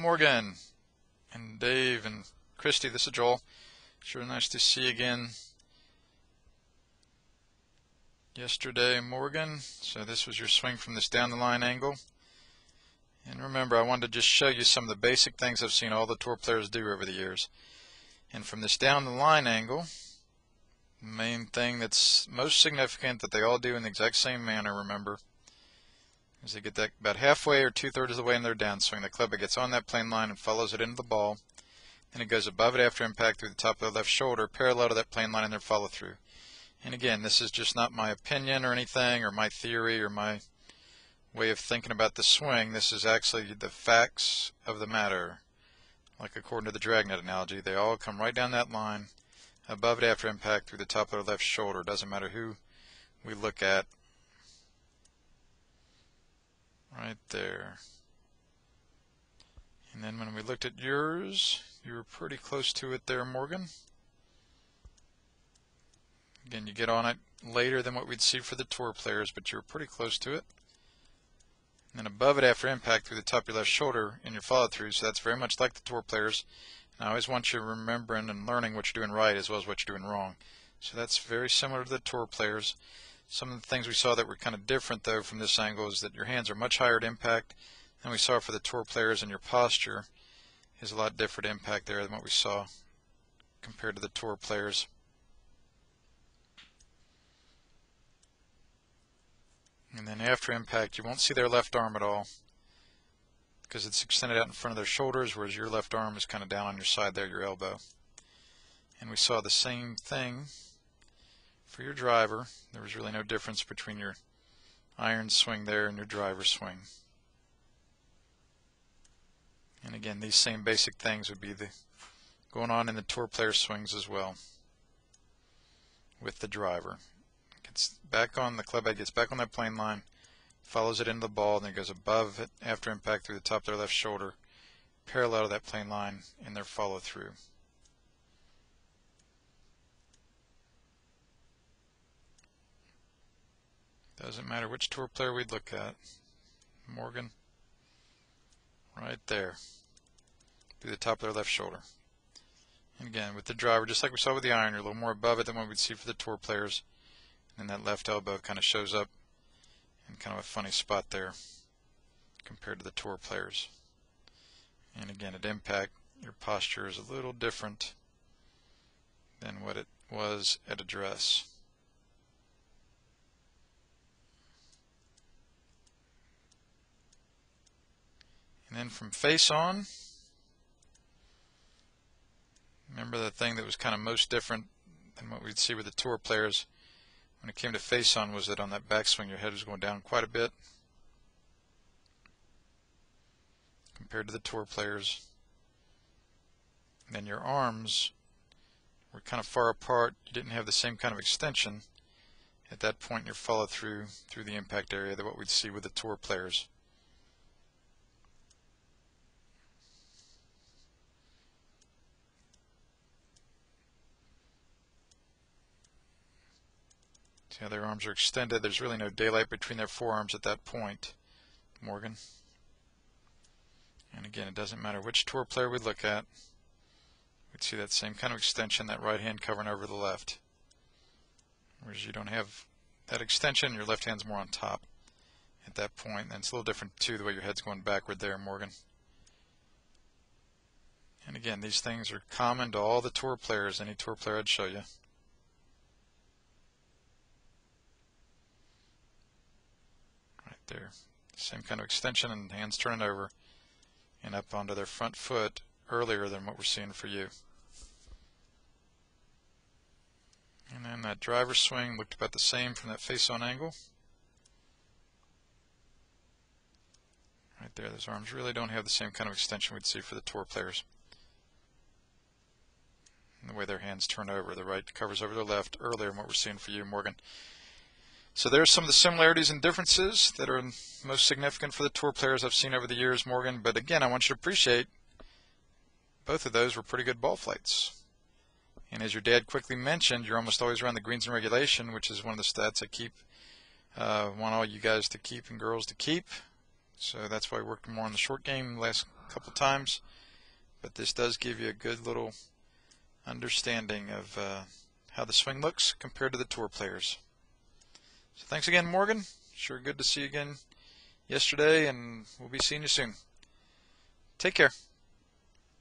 Morgan and Dave and Christy, this is Joel. Sure nice to see you again. Yesterday, Morgan, so this was your swing from this down the line angle. And remember, I wanted to just show you some of the basic things I've seen all the tour players do over the years. And from this down the line angle, the main thing that's most significant that they all do in the exact same manner, remember, is they get that about halfway or 2/3 of the way in their downswing. The club gets on that plane line and follows it into the ball. And it goes above it after impact through the top of the left shoulder, parallel to that plane line in their follow through. And again, this is just not my opinion or anything, or my theory, or my way of thinking about the swing. This is actually the facts of the matter. Like according to the dragnet analogy, they all come right down that line, above it after impact through the top of their left shoulder. Doesn't matter who we look at. Right there. And then when we looked at yours, you were pretty close to it there, Morgan. Again, you get on it later than what we'd see for the tour players, but you were pretty close to it. And then above it after impact through the top of your left shoulder in your follow through, so that's very much like the tour players. And I always want you remembering and learning what you're doing right as well as what you're doing wrong. So that's very similar to the tour players. Some of the things we saw that were kind of different though from this angle is that your hands are much higher at impact than we saw for the tour players, and your posture is a lot different impact there than what we saw compared to the tour players. And then after impact, you won't see their left arm at all because it's extended out in front of their shoulders, whereas your left arm is kind of down on your side there, your elbow. And we saw the same thing for your driver. There was really no difference between your iron swing there and your driver swing. And again, these same basic things would be going on in the tour player swings as well with the driver. Gets back on, the club head gets back on that plane line, follows it into the ball, and then goes above it after impact through the top of their left shoulder, parallel to that plane line in their follow through. Doesn't matter which tour player we'd look at. Morgan, right there, through the top of their left shoulder. And again, with the driver, just like we saw with the iron, you're a little more above it than what we'd see for the tour players. And that left elbow kind of shows up in kind of a funny spot there compared to the tour players. And again, at impact, your posture is a little different than what it was at address. And then from face on, remember the thing that was kind of most different than what we'd see with the tour players when it came to face on was that on that backswing your head was going down quite a bit compared to the tour players. And then your arms were kind of far apart. You didn't have the same kind of extension at that point in your follow through the impact area that what we'd see with the tour players. See how their arms are extended. There's really no daylight between their forearms at that point, Morgan. And again, it doesn't matter which tour player we look at. We'd see that same kind of extension, that right hand covering over the left. Whereas you don't have that extension, your left hand's more on top at that point. And it's a little different too, the way your head's going backward there, Morgan. And again, these things are common to all the tour players, any tour player I'd show you. There, same kind of extension and hands turning over and up onto their front foot earlier than what we're seeing for you. And then that driver swing looked about the same from that face-on angle. Right there, those arms really don't have the same kind of extension we'd see for the tour players. And the way their hands turn over, the right covers over the left earlier than what we're seeing for you, Morgan. So there's some of the similarities and differences that are most significant for the tour players I've seen over the years, Morgan. But again, I want you to appreciate both of those were pretty good ball flights. And as your dad quickly mentioned, you're almost always around the greens in regulation, which is one of the stats I want all you guys to keep and girls to keep. So that's why I worked more on the short game the last couple times. But this does give you a good little understanding of how the swing looks compared to the tour players. So thanks again, Morgan. Sure good to see you again yesterday, and we'll be seeing you soon. Take care.